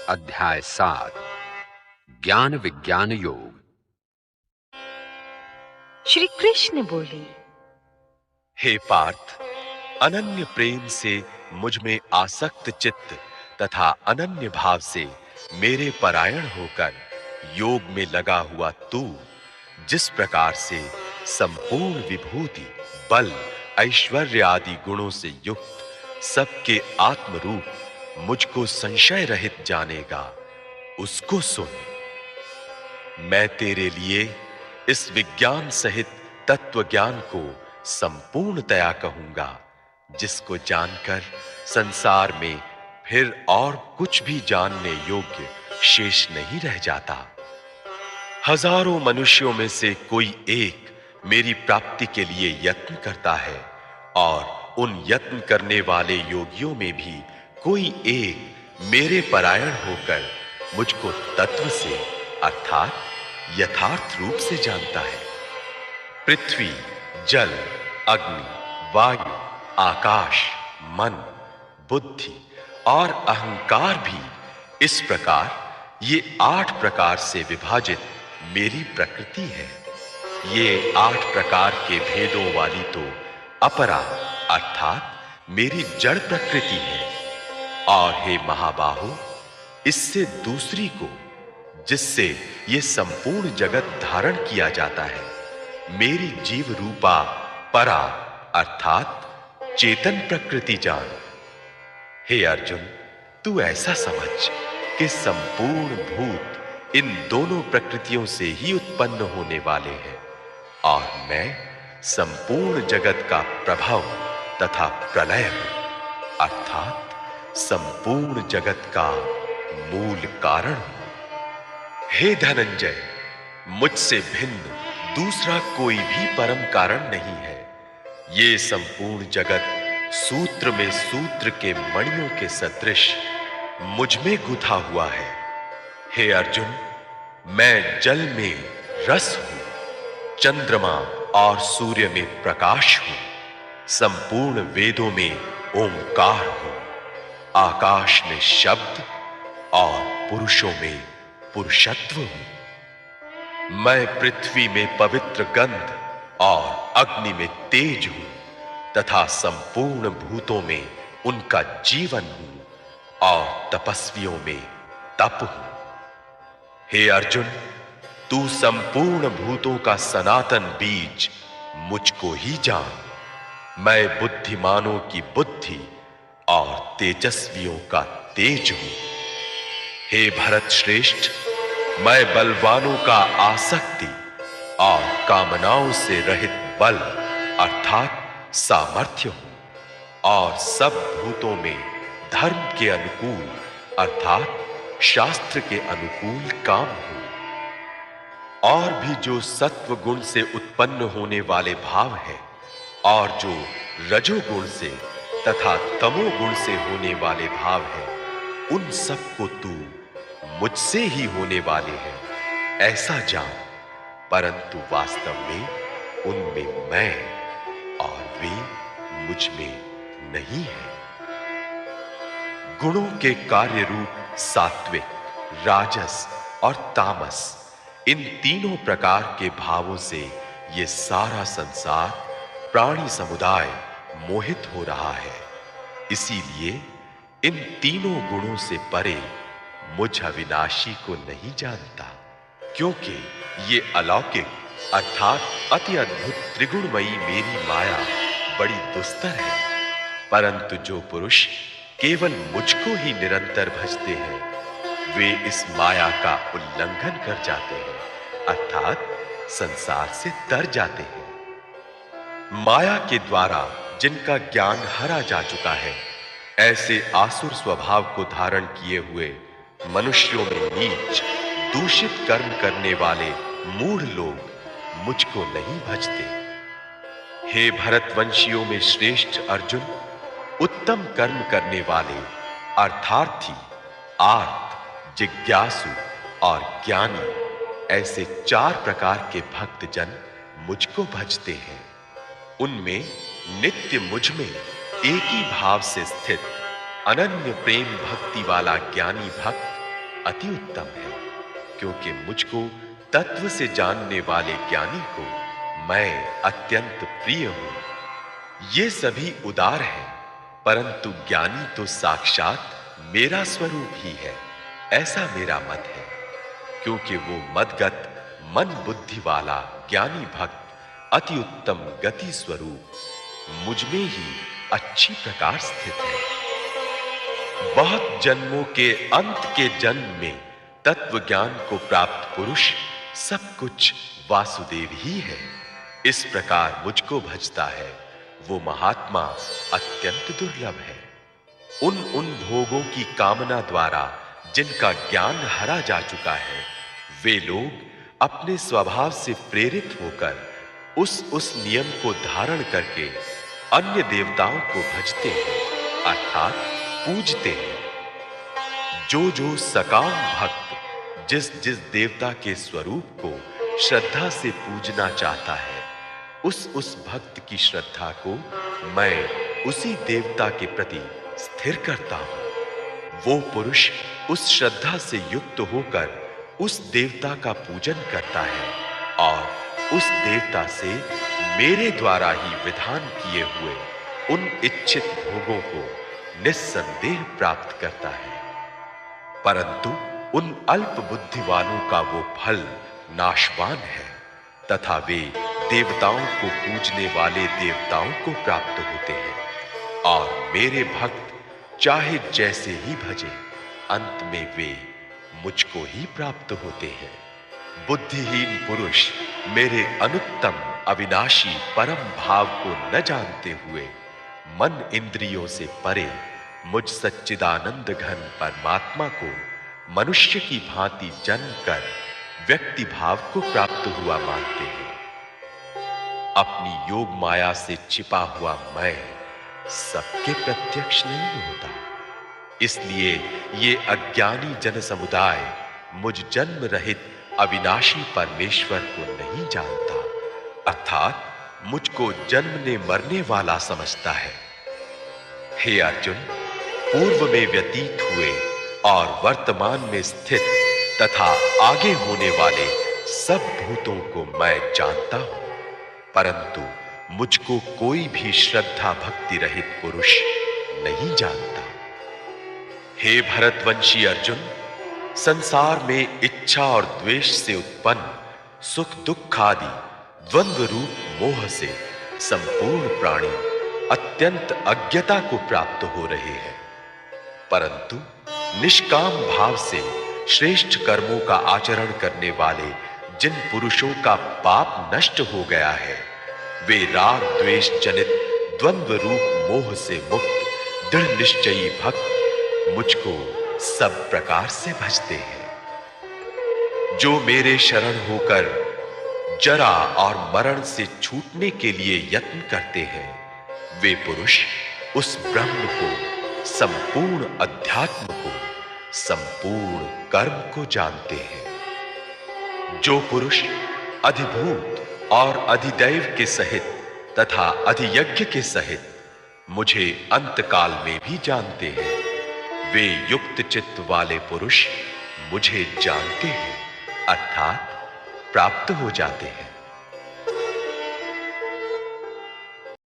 अध्याय 7 ज्ञान विज्ञान योग। श्री कृष्ण बोले, हे पार्थ, अनन्य प्रेम से मुझ में आसक्त चित्त तथा अनन्य भाव से मेरे परायण होकर योग में लगा हुआ तू जिस प्रकार से संपूर्ण विभूति, बल, ऐश्वर्य आदि गुणों से युक्त सबके आत्म रूप मुझको संशय रहित जानेगा, उसको सुन। मैं तेरे लिए इस विज्ञान सहित तत्व ज्ञान को संपूर्णतया कहूंगा, जिसको जानकर संसार में फिर और कुछ भी जानने योग्य शेष नहीं रह जाता। हजारों मनुष्यों में से कोई एक मेरी प्राप्ति के लिए यत्न करता है, और उन यत्न करने वाले योगियों में भी कोई एक मेरे परायण होकर मुझको तत्व से अर्थात यथार्थ रूप से जानता है। पृथ्वी, जल, अग्नि, वायु, आकाश, मन, बुद्धि और अहंकार भी इस प्रकार ये 8 प्रकार से विभाजित मेरी प्रकृति है। ये 8 प्रकार के भेदों वाली तो अपरा अर्थात मेरी जड़ प्रकृति है। और हे महाबाहो, इससे दूसरी को, जिससे ये संपूर्ण जगत धारण किया जाता है, मेरी जीव रूपा परा अर्थात चेतन प्रकृति जान। हे अर्जुन, तू ऐसा समझ कि संपूर्ण भूत इन दोनों प्रकृतियों से ही उत्पन्न होने वाले हैं, और मैं संपूर्ण जगत का प्रभाव तथा प्रलय हूं, अर्थात संपूर्ण जगत का मूल कारण हूं। हे धनंजय, मुझसे भिन्न दूसरा कोई भी परम कारण नहीं है। ये संपूर्ण जगत सूत्र में सूत्र के मणियों के सदृश मुझ में गुथा हुआ है। हे अर्जुन, मैं जल में रस हूं, चंद्रमा और सूर्य में प्रकाश हूं, संपूर्ण वेदों में ओंकार हूं, आकाश में शब्द और पुरुषों में पुरुषत्व हूं। मैं पृथ्वी में पवित्र गंध और अग्नि में तेज हूं, तथा संपूर्ण भूतों में उनका जीवन हूं, और तपस्वियों में तप हूं। हे अर्जुन, तू संपूर्ण भूतों का सनातन बीज मुझको ही जान। मैं बुद्धिमानों की बुद्धि और तेजस्वियों का तेज हूं। हे भरत श्रेष्ठ, मैं बलवानों का आसक्ति और कामनाओं से रहित बल अर्थात सामर्थ्य हूं, और सब भूतों में धर्म के अनुकूल अर्थात शास्त्र के अनुकूल काम हूं। और भी जो सत्व गुण से उत्पन्न होने वाले भाव है, और जो रजोगुण से तथा तमोगुण से होने वाले भाव है, उन सबको तू मुझसे ही होने वाले हैं ऐसा जान, परंतु वास्तव में उनमें मैं और वे मुझ में नहीं है। गुणों के कार्य रूप सात्विक, राजस और तामस, इन तीनों प्रकार के भावों से ये सारा संसार, प्राणी समुदाय मोहित हो रहा है। इसीलिए इन तीनों गुणों से परे मुझ अविनाशी को नहीं जानता, क्योंकि ये अलौकिक अर्थात अति अद्भुत त्रिगुणमयी मेरी माया बड़ी दुस्तर है। परंतु जो पुरुष केवल मुझको ही निरंतर भजते हैं, वे इस माया का उल्लंघन कर जाते हैं, अर्थात संसार से तर जाते हैं। माया के द्वारा जिनका ज्ञान हरा जा चुका है, ऐसे आसुर स्वभाव को धारण किए हुए मनुष्यों में नीच, दूषित कर्म करने वाले मूढ़ लोग मुझको नहीं भजते। हे भरतवंशियों में श्रेष्ठ अर्जुन, उत्तम कर्म करने वाले अर्थार्थी, आर्त, जिज्ञासु और ज्ञानी, ऐसे 4 प्रकार के भक्त जन मुझको भजते हैं। उनमें नित्य मुझ में एक ही भाव से स्थित अनन्य प्रेम भक्ति वाला ज्ञानी भक्त अति उत्तम है, क्योंकि मुझको तत्व से जानने वाले ज्ञानी को मैं अत्यंत प्रिय हूं। ये सभी उदार हैं, परंतु ज्ञानी तो साक्षात मेरा स्वरूप ही है, ऐसा मेरा मत है। क्योंकि वो मदगत मन बुद्धि वाला ज्ञानी भक्त अति उत्तम गति स्वरूप मुझ में ही अच्छी प्रकार स्थित है। बहुत जन्मों के अंत के जन्म में तत्व ज्ञान को प्राप्त पुरुष सब कुछ वासुदेव ही है। इस प्रकार मुझको भजता है वो महात्मा अत्यंत दुर्लभ है। उन भोगों की कामना द्वारा जिनका ज्ञान हरा जा चुका है, वे लोग अपने स्वभाव से प्रेरित होकर उस नियम को धारण करके अन्य देवताओं को भजते हैं, अर्थात पूजते हैं। जो सकाम भक्त जिस देवता के स्वरूप को श्रद्धा से पूजना चाहता है, उस भक्त की श्रद्धा को मैं उसी देवता के प्रति स्थिर करता हूं। वो पुरुष उस श्रद्धा से युक्त होकर उस देवता का पूजन करता है और उस देवता से मेरे द्वारा ही विधान किए हुए उन इच्छित भोगों को निस्संदेह प्राप्त करता है। परंतु उन अल्प बुद्धि वालों का वो फल नाशवान है तथा वे देवताओं को पूजने वाले देवताओं को प्राप्त होते हैं और मेरे भक्त चाहे जैसे ही भजे, अंत में वे मुझको ही प्राप्त होते हैं। बुद्धिहीन पुरुष मेरे अनुत्तम अविनाशी परम भाव को न जानते हुए मन इंद्रियों से परे मुझ सच्चिदानंद घन परमात्मा को मनुष्य की भांति जन्म कर व्यक्ति भाव को प्राप्त हुआ मानते हैं। अपनी योग माया से छिपा हुआ मैं सबके प्रत्यक्ष नहीं होता, इसलिए ये अज्ञानी जन समुदाय मुझ जन्म रहित अविनाशी परमेश्वर को नहीं जानता, अर्थात मुझको जन्मने मरने वाला समझता है। हे अर्जुन, पूर्व में व्यतीत हुए और वर्तमान में स्थित तथा आगे होने वाले सब भूतों को मैं जानता हूं, परंतु मुझको कोई भी श्रद्धा भक्ति रहित पुरुष नहीं जानता। हे भरतवंशी अर्जुन, संसार में इच्छा और द्वेष से उत्पन्न सुख दुख आदि द्वंद्व रूप मोह से संपूर्ण प्राणी अत्यंत अज्ञता को प्राप्त हो रहे हैं, परंतु निष्काम भाव से श्रेष्ठ कर्मों का आचरण करने वाले जिन पुरुषों का पाप नष्ट हो गया है, वे राग द्वेष जनित द्वंद्व रूप मोह से मुक्त दृढ़ निश्चयी भक्त मुझको सब प्रकार से भजते हैं। जो मेरे शरण होकर जरा और मरण से छूटने के लिए यत्न करते हैं, वे पुरुष उस ब्रह्म को, संपूर्ण अध्यात्म को, संपूर्ण कर्म को जानते हैं। जो पुरुष अधिभूत और अधिदैव के सहित तथा अधियज्ञ के सहित मुझे अंतकाल में भी जानते हैं, वे युक्त चित्त वाले पुरुष मुझे जानते हैं, अर्थात प्राप्त हो जाते हैं।